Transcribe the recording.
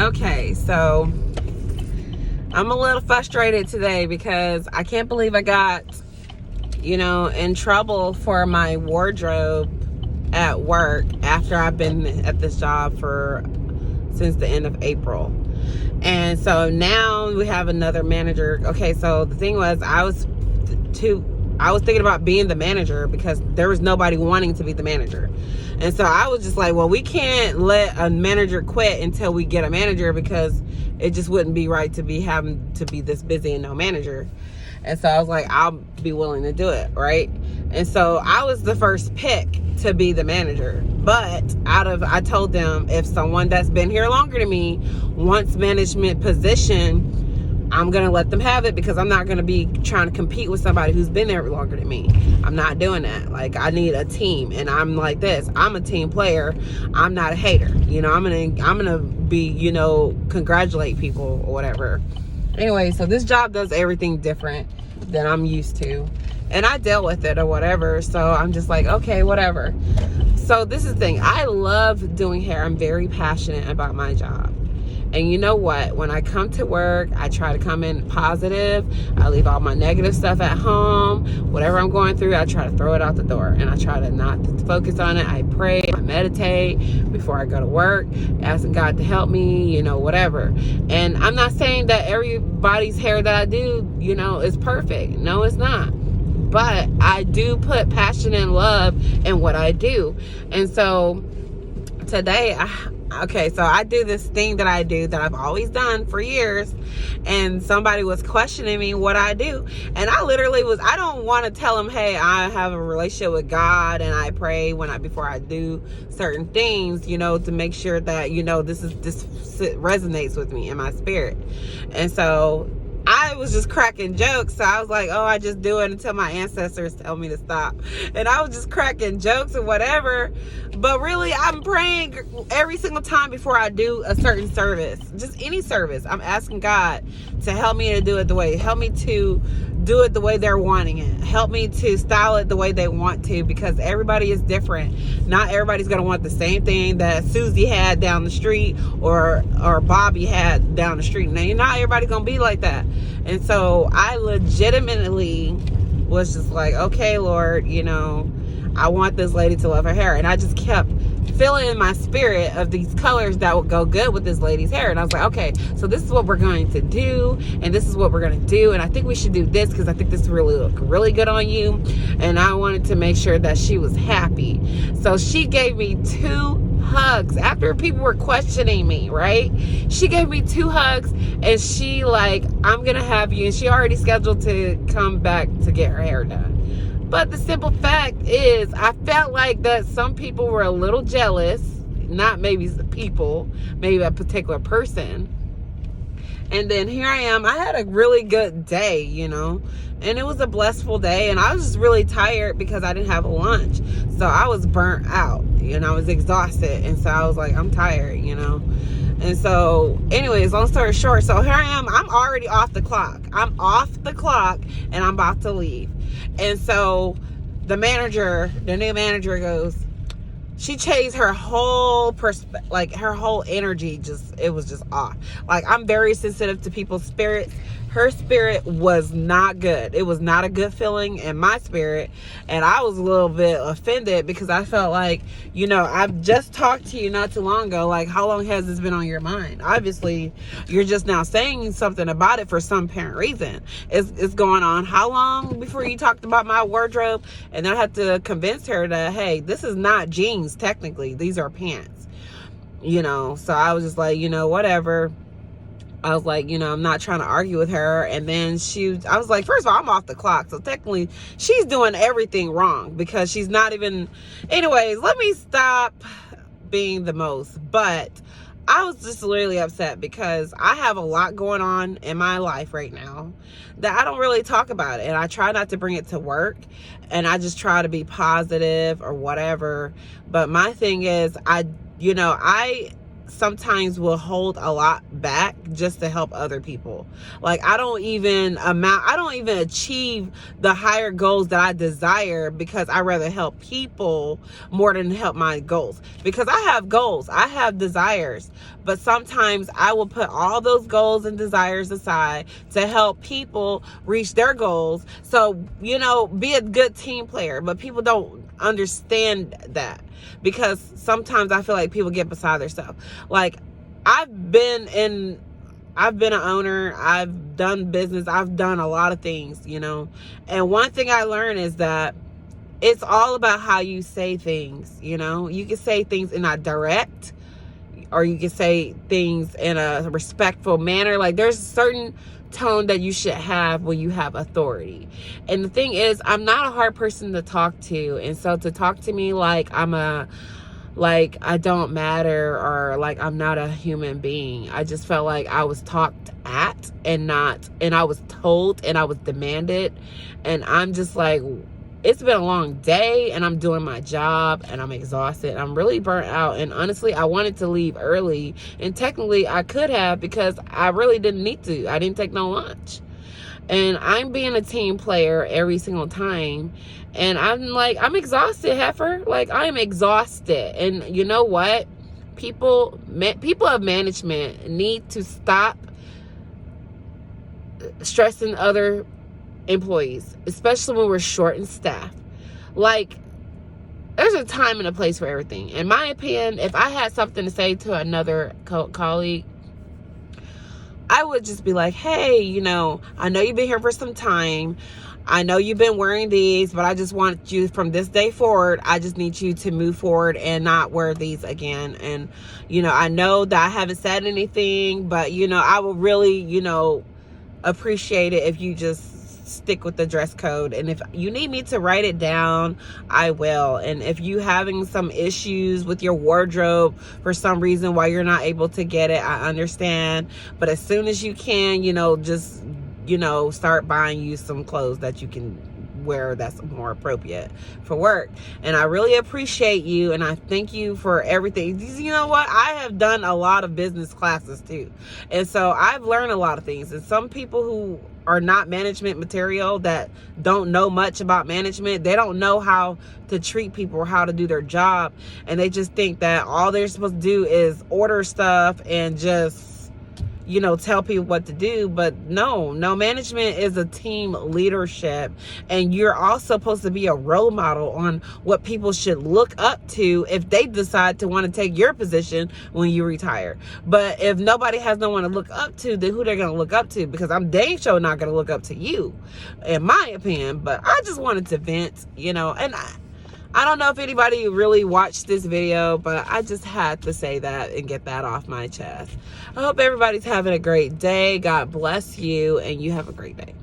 Okay, so I'm a little frustrated today because I can't believe I got, in trouble for my wardrobe at work after I've been at this job since the end of April. And so now we have another manager. Okay, so the thing was, I was thinking about being the manager because there was nobody wanting to be the manager. And so I was just like, well, we can't let a manager quit until we get a manager, because it just wouldn't be right to be having to be this busy and no manager. And so I was like, I'll be willing to do it, right? And so I was the first pick to be the manager. But I told them, if someone that's been here longer than me wants management position, I'm going to let them have it, because I'm not going to be trying to compete with somebody who's been there longer than me. I'm not doing that. Like, I need a team, and I'm like this. I'm a team player. I'm not a hater. I'm going to be, congratulate people or whatever. Anyway, so this job does everything different than I'm used to, and I dealt with it or whatever. So I'm just like, okay, whatever. So this is the thing. I love doing hair. I'm very passionate about my job. And you know what? When I come to work, I try to come in positive. I leave all my negative stuff at home. Whatever I'm going through, I try to throw it out the door. And I try to not focus on it. I pray, I meditate before I go to work, asking God to help me, whatever. And I'm not saying that everybody's hair that I do, is perfect. No, it's not. But I do put passion and love in what I do. And so today, so I do this thing that I do that I've always done for years, and somebody was questioning me what I do, and I literally I don't want to tell them, hey, I have a relationship with God and I pray before I do certain things, to make sure that, this resonates with me in my spirit. And so I was just cracking jokes. So I was like, oh, I just do it until my ancestors tell me to stop. And I was just cracking jokes and whatever. But really, I'm praying every single time before I do a certain service, just any service. I'm asking God to help me to do it help me to do it the way they're wanting it. Help me to style it the way they want to, because everybody is different. Not everybody's going to want the same thing that Susie had down the street or Bobby had down the street. Now, not everybody's going to be like that. And so I legitimately was just like, okay, Lord, I want this lady to love her hair. And I just kept feeling in my spirit of these colors that would go good with this lady's hair. And I was like, okay, so this is what we're going to do, and this is what we're going to do, and I think we should do this because I think this really look really good on you. And I wanted to make sure that she was happy. So she gave me 2 hugs after people were questioning me, right? She gave me 2 hugs, and she like, I'm gonna have you, and she already scheduled to come back to get her hair done. But the simple fact is, I felt like that some people were a little jealous, not maybe the people, maybe a particular person. And then here I am. I had a really good day, and it was a blissful day. And I was just really tired because I didn't have a lunch. So I was burnt out, I was exhausted. And so I was like, I'm tired, And so anyways, long story short, so here I am. I'm already off the clock. I'm off the clock and I'm about to leave. And so the new manager goes, she changed her whole her whole energy, it was just off. Like, I'm very sensitive to people's spirits. Her spirit was not good. It was not a good feeling in my spirit. And I was a little bit offended because I felt like, I've just talked to you not too long ago. Like, how long has this been on your mind? Obviously, you're just now saying something about it for some apparent reason. It's going on how long before you talked about my wardrobe? And then I had to convince her that, hey, this is not jeans, technically. These are pants. So I was just like, whatever. I was like, I'm not trying to argue with her. And then I was like, first of all, I'm off the clock. So technically she's doing everything wrong because she's not even, anyways, let me stop being the most. But I was just really upset because I have a lot going on in my life right now that I don't really talk about it. And I try not to bring it to work, and I just try to be positive or whatever. But my thing is, I sometimes will hold a lot back just to help other people. Like, I don't even achieve the higher goals that I desire because I rather help people more than help my goals. because I have goals, I have desires, but sometimes I will put all those goals and desires aside to help people reach their goals. So, you know, be a good team player, but people don't understand that, because sometimes I feel like people get beside themselves. Like, I've been an owner, I've done business, I've done a lot of things, you know. And one thing I learned is that it's all about how you say things, you know. You can say things in a direct, or you can say things in a respectful manner. Like, there's a certain tone that you should have when you have authority. And the thing is, I'm not a hard person to talk to. And so to talk to me like I don't matter, or like I'm not a human being, I just felt like I was talked at and I was told and I was demanded. And I'm just like, it's been a long day and I'm doing my job and I'm exhausted. I'm really burnt out. And honestly, I wanted to leave early. And technically I could have, because I really didn't need to. I didn't take no lunch. And I'm being a team player every single time. And I'm like, I'm exhausted, heifer. Like, I am exhausted. And you know what? People of management need to stop stressing other employees, especially when we're short in staff. Like, there's a time and a place for everything. In my opinion, if I had something to say to another colleague, I would just be like, hey, you know, I know you've been here for some time. I know you've been wearing these, but I just want you, from this day forward, I just need you to move forward and not wear these again. And, you know, I know that I haven't said anything, but, you know, I would really, you know, appreciate it if you just stick with the dress code. And if you need me to write it down, I will. And if you having some issues with your wardrobe for some reason why you're not able to get it, I understand. But as soon as you can, you know, just, you know, start buying you some clothes that you can wear that's more appropriate for work. And I really appreciate you, and I thank you for everything. You know what? I have done a lot of business classes too, and so I've learned a lot of things. And some people who are not management material, that don't know much about management, they don't know how to treat people or how to do their job, and they just think that all they're supposed to do is order stuff and just, you know, tell people what to do. But no, management is a team leadership, and you're also supposed to be a role model on what people should look up to if they decide to want to take your position when you retire. But if nobody has no one to look up to, then who they're going to look up to? Because I'm dang sure not going to look up to you, in my opinion. But I just wanted to vent, you know. And I don't know if anybody really watched this video, but I just had to say that and get that off my chest. I hope everybody's having a great day. God bless you, and you have a great day.